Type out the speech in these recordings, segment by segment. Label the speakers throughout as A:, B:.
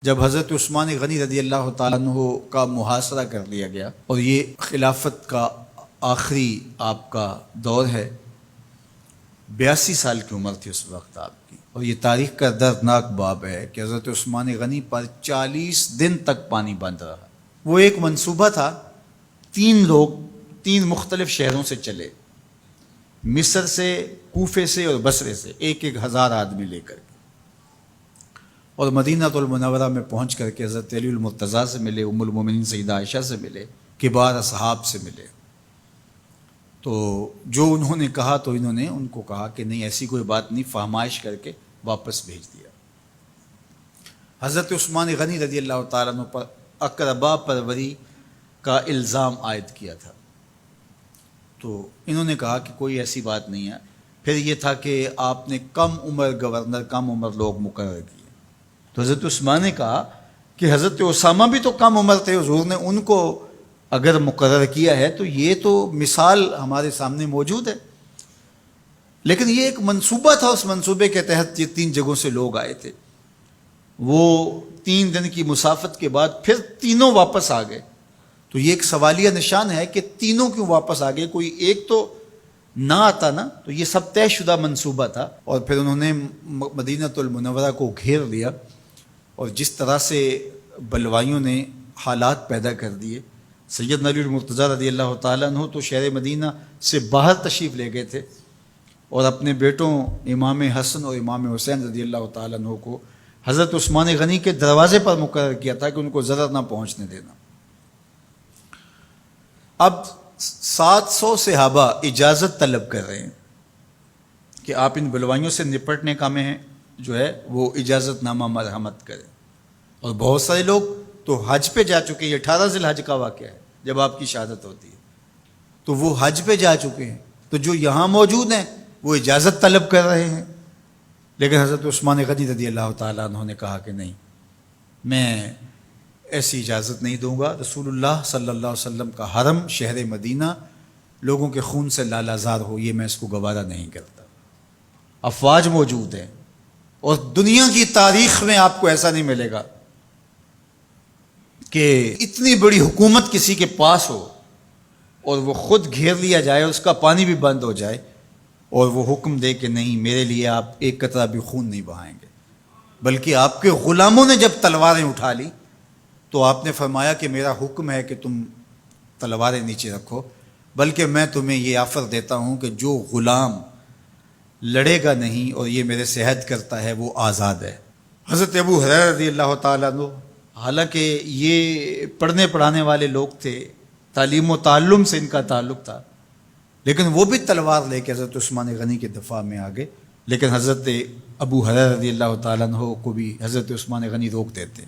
A: جب حضرت عثمان غنی رضی اللہ تعالیٰ عنہ کا محاصرہ کر لیا گیا اور یہ خلافت کا آخری آپ کا دور ہے، 82 سال کی عمر تھی اس وقت آپ کی، اور یہ تاریخ کا دردناک باب ہے کہ حضرت عثمان غنی پر 40 دن تک پانی بند رہا۔ وہ ایک منصوبہ تھا، 3 لوگ 3 مختلف شہروں سے چلے، مصر سے، کوفے سے اور بصرے سے، 1,000 آدمی لے کر، اور مدینہ المنورہ میں پہنچ کر کے حضرت علی المرتضیٰ سے ملے، ام المومنین سیدہ عائشہ سے ملے، کبار اصحاب سے ملے۔ تو جو انہوں نے کہا تو انہوں نے ان کو کہا کہ نہیں، ایسی کوئی بات نہیں، فہمائش کر کے واپس بھیج دیا۔ حضرت عثمان غنی رضی اللہ تعالیٰ عنہ پر اقربا پروری کا الزام عائد کیا تھا، تو انہوں نے کہا کہ کوئی ایسی بات نہیں ہے۔ پھر یہ تھا کہ آپ نے کم عمر گورنر، کم عمر لوگ مقرر کیے، تو حضرت عثمان نے کہا کہ حضرت اسامہ بھی تو کم عمر تھے، حضور نے ان کو اگر مقرر کیا ہے تو یہ تو مثال ہمارے سامنے موجود ہے، لیکن یہ ایک منصوبہ تھا، اس منصوبے کے تحت یہ 3 جگہوں سے لوگ آئے تھے۔ وہ 3 دن کی مسافت کے بعد پھر تینوں واپس آ گئے، تو یہ ایک سوالیہ نشان ہے کہ تینوں کیوں واپس آ گئے، کوئی ایک تو نہ آتا نا، تو یہ سب طے شدہ منصوبہ تھا۔ اور پھر انہوں نے مدینہ المنورہ کو گھیر لیا، اور جس طرح سے بلوائیوں نے حالات پیدا کر دیے، سیدنا علی المرتضیٰ رضی اللہ تعالیٰ عنہ تو شہر مدینہ سے باہر تشریف لے گئے تھے، اور اپنے بیٹوں امام حسن اور امام حسین رضی اللہ تعالیٰ عنہ کو حضرت عثمان غنی کے دروازے پر مقرر کیا تھا کہ ان کو ضرر نہ پہنچنے دینا۔ اب 700 صحابہ اجازت طلب کر رہے ہیں کہ آپ ان بلوائیوں سے نپٹنے کا میں جو ہے وہ اجازت نامہ مرحمت کریں، اور بہت سارے لوگ تو حج پہ جا چکے ہیں۔ 18 ذی الحج کا واقعہ ہے جب آپ کی شہادت ہوتی ہے، تو وہ حج پہ جا چکے ہیں، تو جو یہاں موجود ہیں وہ اجازت طلب کر رہے ہیں، لیکن حضرت عثمان غنی رضی اللہ تعالیٰ عنہ نے کہا کہ نہیں، میں ایسی اجازت نہیں دوں گا۔ رسول اللہ صلی اللہ علیہ وسلم کا حرم شہر مدینہ لوگوں کے خون سے لالازار ہو، یہ میں اس کو گوارا نہیں کرتا۔ افواج موجود ہیں، اور دنیا کی تاریخ میں آپ کو ایسا نہیں ملے گا کہ اتنی بڑی حکومت کسی کے پاس ہو اور وہ خود گھیر لیا جائے، اس کا پانی بھی بند ہو جائے، اور وہ حکم دے کہ نہیں، میرے لیے آپ ایک قطرہ بھی خون نہیں بہائیں گے۔ بلکہ آپ کے غلاموں نے جب تلواریں اٹھا لی تو آپ نے فرمایا کہ میرا حکم ہے کہ تم تلواریں نیچے رکھو، بلکہ میں تمہیں یہ آفر دیتا ہوں کہ جو غلام لڑے گا نہیں اور یہ میرے سے عہد کرتا ہے وہ آزاد ہے۔ حضرت ابو ہریرہ رضی اللہ تعالیٰ عنہ، حالانکہ یہ پڑھنے پڑھانے والے لوگ تھے، تعلیم و تعلم سے ان کا تعلق تھا، لیکن وہ بھی تلوار لے کے حضرت عثمان غنی کے دفاع میں آ گئے، لیکن حضرت ابو ہریرہ رضی اللہ تعالیٰ عنہ کو بھی حضرت عثمان غنی روک دیتے۔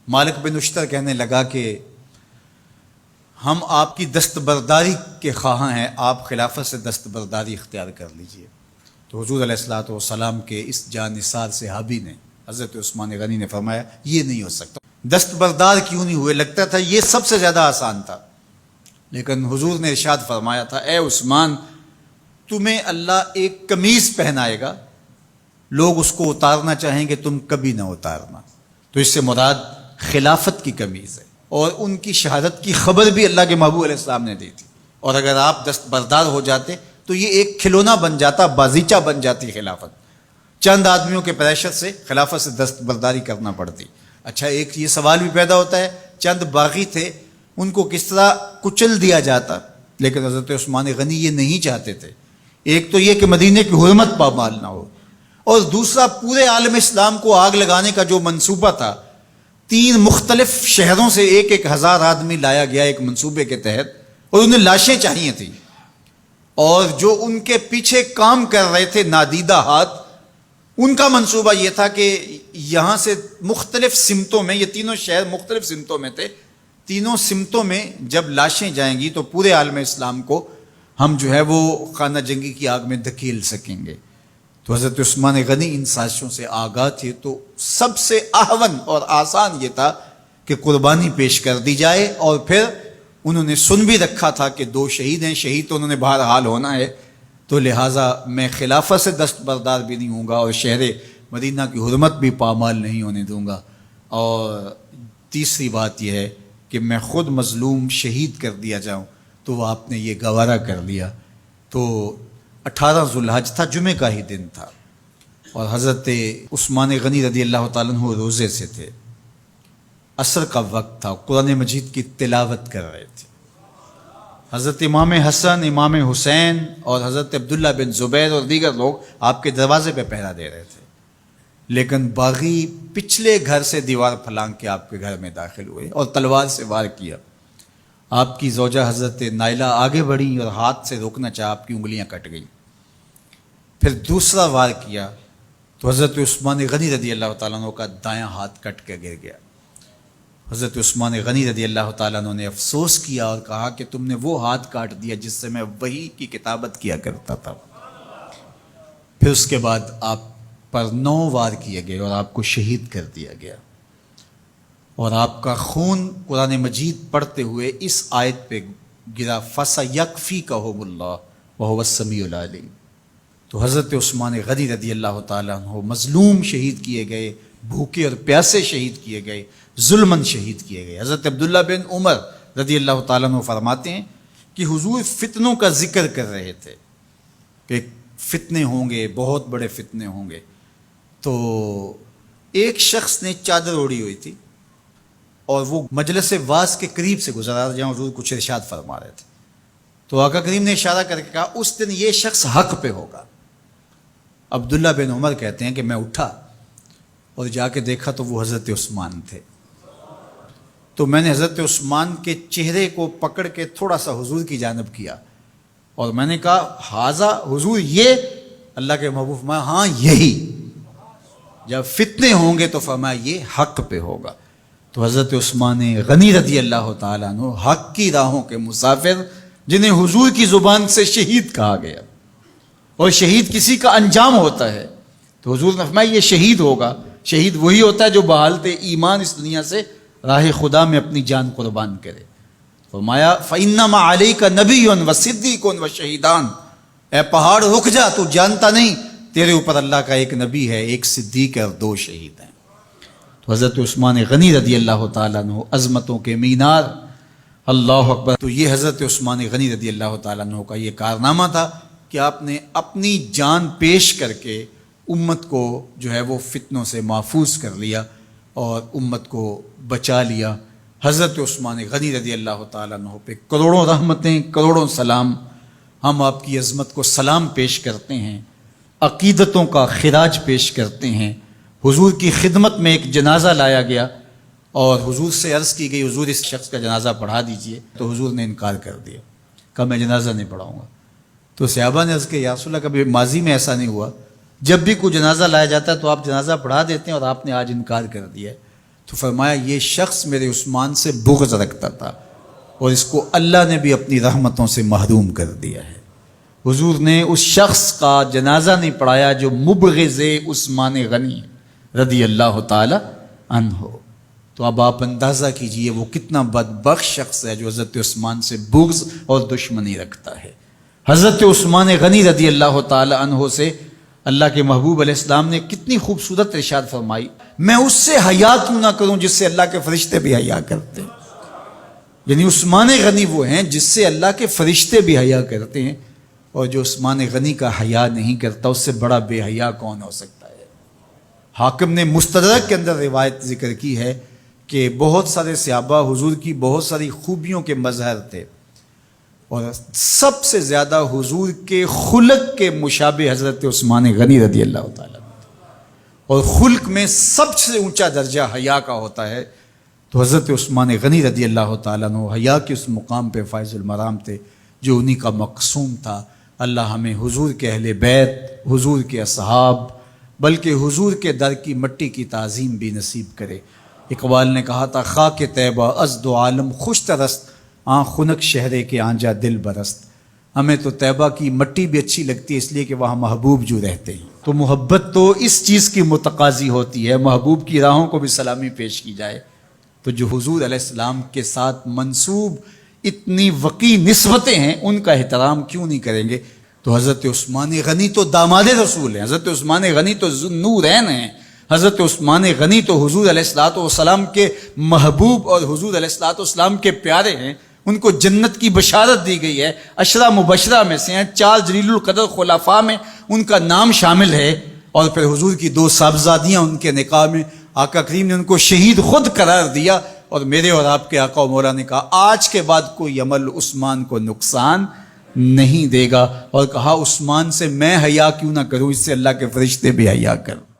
A: مالک بن اشتر کہنے لگا کہ ہم آپ کی دستبرداری کے خواہاں ہیں، آپ خلافت سے دستبرداری اختیار کر لیجئے۔ تو حضور علیہ الصلوۃ والسلام کے اس جانثار صحابی نے، حضرت عثمان غنی نے فرمایا یہ نہیں ہو سکتا۔ دستبردار کیوں نہیں ہوئے؟ لگتا تھا یہ سب سے زیادہ آسان تھا، لیکن حضور نے ارشاد فرمایا تھا، اے عثمان، تمہیں اللہ ایک قمیض پہنائے گا، لوگ اس کو اتارنا چاہیں گے، تم کبھی نہ اتارنا۔ تو اس سے مراد خلافت کی قمیض ہے، اور ان کی شہادت کی خبر بھی اللہ کے محبوب علیہ السلام نے دی تھی، اور اگر آپ دستبردار ہو جاتے تو یہ ایک کھلونا بن جاتا، بازیچہ بن جاتی خلافت۔ چند آدمیوں کے پریشر سے خلافت سے دستبرداری کرنا پڑتی۔ اچھا، ایک یہ سوال بھی پیدا ہوتا ہے، چند باغی تھے، ان کو کس طرح کچل دیا جاتا؟ لیکن حضرت عثمان غنی یہ نہیں چاہتے تھے۔ ایک تو یہ کہ مدینے کی حرمت پامال نہ ہو، اور دوسرا پورے عالم اسلام کو آگ لگانے کا جو منصوبہ تھا، 3 مختلف شہروں سے 1,000 آدمی لایا گیا ایک منصوبے کے تحت، اور انہیں لاشیں چاہیے تھیں، اور جو ان کے پیچھے کام کر رہے تھے نادیدہ ہاتھ، ان کا منصوبہ یہ تھا کہ یہاں سے مختلف سمتوں میں، یہ تینوں شہر مختلف سمتوں میں تھے، تینوں سمتوں میں جب لاشیں جائیں گی تو پورے عالم اسلام کو ہم جو ہے وہ خانہ جنگی کی آگ میں دھکیل سکیں گے۔ تو حضرت عثمان غنی ان سازشوں سے آگاہ تھے، تو سب سے اہون اور آسان یہ تھا کہ قربانی پیش کر دی جائے، اور پھر انہوں نے سن بھی رکھا تھا کہ 2 شہید ہیں، شہید تو انہوں نے بہرحال ہونا ہے، تو لہٰذا میں خلافت سے دستبردار بھی نہیں ہوں گا، اور شہر مدینہ کی حرمت بھی پامال نہیں ہونے دوں گا۔ اور تیسری بات یہ ہے کہ میں خود مظلوم شہید کر دیا جاؤں، تو وہ آپ نے یہ گوارا کر لیا۔ تو 18 ذوالحج تھا، جمعے کا ہی دن تھا، اور حضرت عثمان غنی رضی اللہ تعالیٰ عنہ روزے سے تھے، عصر کا وقت تھا، قرآن مجید کی تلاوت کر رہے تھے۔ حضرت امام حسن، امام حسین اور حضرت عبداللہ بن زبیر اور دیگر لوگ آپ کے دروازے پہ پہرا دے رہے تھے، لیکن باغی پچھلے گھر سے دیوار پھلانگ کے آپ کے گھر میں داخل ہوئے اور تلوار سے وار کیا۔ آپ کی زوجہ حضرت نائلہ آگے بڑھی اور ہاتھ سے روکنا چاہا، آپ کی انگلیاں کٹ گئیں۔ پھر دوسرا وار کیا تو حضرت عثمان غنی رضی اللہ تعالیٰ عنہ کا دایاں ہاتھ کٹ کے گر گیا۔ حضرت عثمان غنی رضی اللہ تعالیٰ عنہ نے افسوس کیا اور کہا کہ تم نے وہ ہاتھ کاٹ دیا جس سے میں وحی کی کتابت کیا کرتا تھا۔ پھر اس کے بعد آپ پر 9 وار کیے گئے اور آپ کو شہید کر دیا گیا، اور آپ کا خون قرآن مجید پڑھتے ہوئے اس آیت پہ گرا، فَسَيَكْفِيكَهُمُ اللَّهُ وَهُوَ السَّمِيعُ الْعَلِيمُ۔ تو حضرت عثمان غنی رضی اللہ تعالیٰ عنہ مظلوم شہید کیے گئے، بھوکے اور پیاسے شہید کیے گئے، ظلماً شہید کیے گئے۔ حضرت عبداللہ بن عمر رضی اللہ تعالیٰ عنہ فرماتے ہیں کہ حضور فتنوں کا ذکر کر رہے تھے کہ فتنے ہوں گے، بہت بڑے فتنے ہوں گے۔ تو ایک شخص نے چادر اوڑھی ہوئی تھی اور وہ مجلس واعظ کے قریب سے گزرا جہاں حضور کچھ ارشاد فرما رہے تھے، تو آقا کریم نے اشارہ کر کے کہا اس دن یہ شخص حق پہ ہوگا۔ عبداللہ بن عمر کہتے ہیں کہ میں اٹھا اور جا کے دیکھا تو وہ حضرت عثمان تھے۔ تو میں نے حضرت عثمان کے چہرے کو پکڑ کے تھوڑا سا حضور کی جانب کیا اور میں نے کہا حاذا، حضور یہ؟ اللہ کے محبوب فرمایا ہاں یہی، جب فتنے ہوں گے تو فرمایا یہ حق پہ ہوگا۔ تو حضرت عثمان غنی رضی اللہ تعالیٰ عنہ حق کی راہوں کے مسافر، جنہیں حضور کی زبان سے شہید کہا گیا، اور شہید کسی کا انجام ہوتا ہے، تو حضور نے فرمایا یہ شہید ہوگا۔ شہید وہی ہوتا ہے جو بحالت ایمان اس دنیا سے راہ خدا میں اپنی جان قربان کرے۔ فرمایا فَإِنَّمَا عَلَيْكَ نَبِيٌّ وَصِدِّيقٌ وَشَهِيدَانِ، اے پہاڑ رک جا، تو جانتا نہیں تیرے اوپر اللہ کا ایک نبی ہے، ایک صدیق ہے اور 2 شہید ہیں۔ تو حضرت عثمان غنی رضی اللہ تعالیٰ عنہ عظمتوں کے مینار، اللہ اکبر۔ تو یہ حضرت عثمان غنی رضی اللہ تعالیٰ عنہ کا یہ کارنامہ تھا کہ آپ نے اپنی جان پیش کر کے امت کو جو ہے وہ فتنوں سے محفوظ کر لیا اور امت کو بچا لیا۔ حضرت عثمان غنی رضی اللہ تعالیٰ عنہ پہ کروڑوں رحمتیں، کروڑوں سلام۔ ہم آپ کی عظمت کو سلام پیش کرتے ہیں، عقیدتوں کا خراج پیش کرتے ہیں۔ حضور کی خدمت میں ایک جنازہ لایا گیا اور حضور سے عرض کی گئی حضور اس شخص کا جنازہ پڑھا دیجئے، تو حضور نے انکار کر دیا، کہا میں جنازہ نہیں پڑھاؤں گا۔ تو صحابہ نے عرض کیا یا رسول اللہ، کبھی ماضی میں ایسا نہیں ہوا، جب بھی کوئی جنازہ لایا جاتا ہے تو آپ جنازہ پڑھا دیتے ہیں اور آپ نے آج انکار کر دیا ہے۔ تو فرمایا یہ شخص میرے عثمان سے بغض رکھتا تھا اور اس کو اللہ نے بھی اپنی رحمتوں سے محروم کر دیا ہے۔ حضور نے اس شخص کا جنازہ نہیں پڑھایا جو مبغض عثمان غنی رضی اللہ تعالی عنہ۔ تو اب آپ اندازہ کیجئے وہ کتنا بدبخت شخص ہے جو حضرت عثمان سے بغض اور دشمنی رکھتا ہے۔ حضرت عثمان غنی رضی اللہ تعالی عنہ سے اللہ کے محبوب علیہ السلام نے کتنی خوبصورت ارشاد فرمائی، میں اس سے حیا کیوں نہ کروں جس سے اللہ کے فرشتے بھی حیا کرتے ہیں۔ یعنی عثمان غنی وہ ہیں جس سے اللہ کے فرشتے بھی حیا کرتے ہیں، اور جو عثمان غنی کا حیا نہیں کرتا اس سے بڑا بے حیا کون ہو سکتا ہے۔ حاکم نے مستدرک کے اندر روایت ذکر کی ہے کہ بہت سارے صحابہ حضور کی بہت ساری خوبیوں کے مظہر تھے، اور سب سے زیادہ حضور کے خلق کے مشابہ حضرت عثمان غنی رضی اللہ تعالیٰ، اور خلق میں سب سے اونچا درجہ حیا کا ہوتا ہے۔ تو حضرت عثمان غنی رضی اللہ تعالیٰ عنہ حیا کے اس مقام پہ فائز المرام تھے جو انہی کا مقصوم تھا۔ اللہ ہمیں حضور کے اہل بیت، حضور کے اصحاب، بلکہ حضور کے در کی مٹی کی تعظیم بھی نصیب کرے۔ اقبال نے کہا تھا خاک طیبہ از دو عالم خوش ترست، آن خنک شہرے کے آنجا دل برست۔ ہمیں تو طیبہ کی مٹی بھی اچھی لگتی ہے اس لیے کہ وہاں محبوب جو رہتے ہیں۔ تو محبت تو اس چیز کی متقاضی ہوتی ہے، محبوب کی راہوں کو بھی سلامی پیش کی جائے۔ تو جو حضور علیہ السلام کے ساتھ منسوب اتنی وقی نسبتیں ہیں ان کا احترام کیوں نہیں کریں گے؟ تو حضرت عثمان غنی تو داماد رسول ہیں، حضرت عثمان غنی تو ذو النورین ہیں، حضرت عثمان غنی تو حضور علیہ الصلوۃ والسلام کے محبوب اور حضور علیہ الصلوۃ والسلام کے پیارے ہیں، ان کو جنت کی بشارت دی گئی ہے، عشرہ مبشرہ میں سے ہیں، 4 جلیل القدر خلفاء میں ان کا نام شامل ہے، اور پھر حضور کی 2 صاحبزادیاں ان کے نکاح میں آقا کریم نے ان کو شہید خود قرار دیا، اور میرے اور آپ کے آقا و مولا نے کہا آج کے بعد کوئی عمل عثمان کو نقصان نہیں دے گا، اور کہا عثمان سے میں حیا کیوں نہ کروں، اس سے اللہ کے فرشتے بھی حیا کریں۔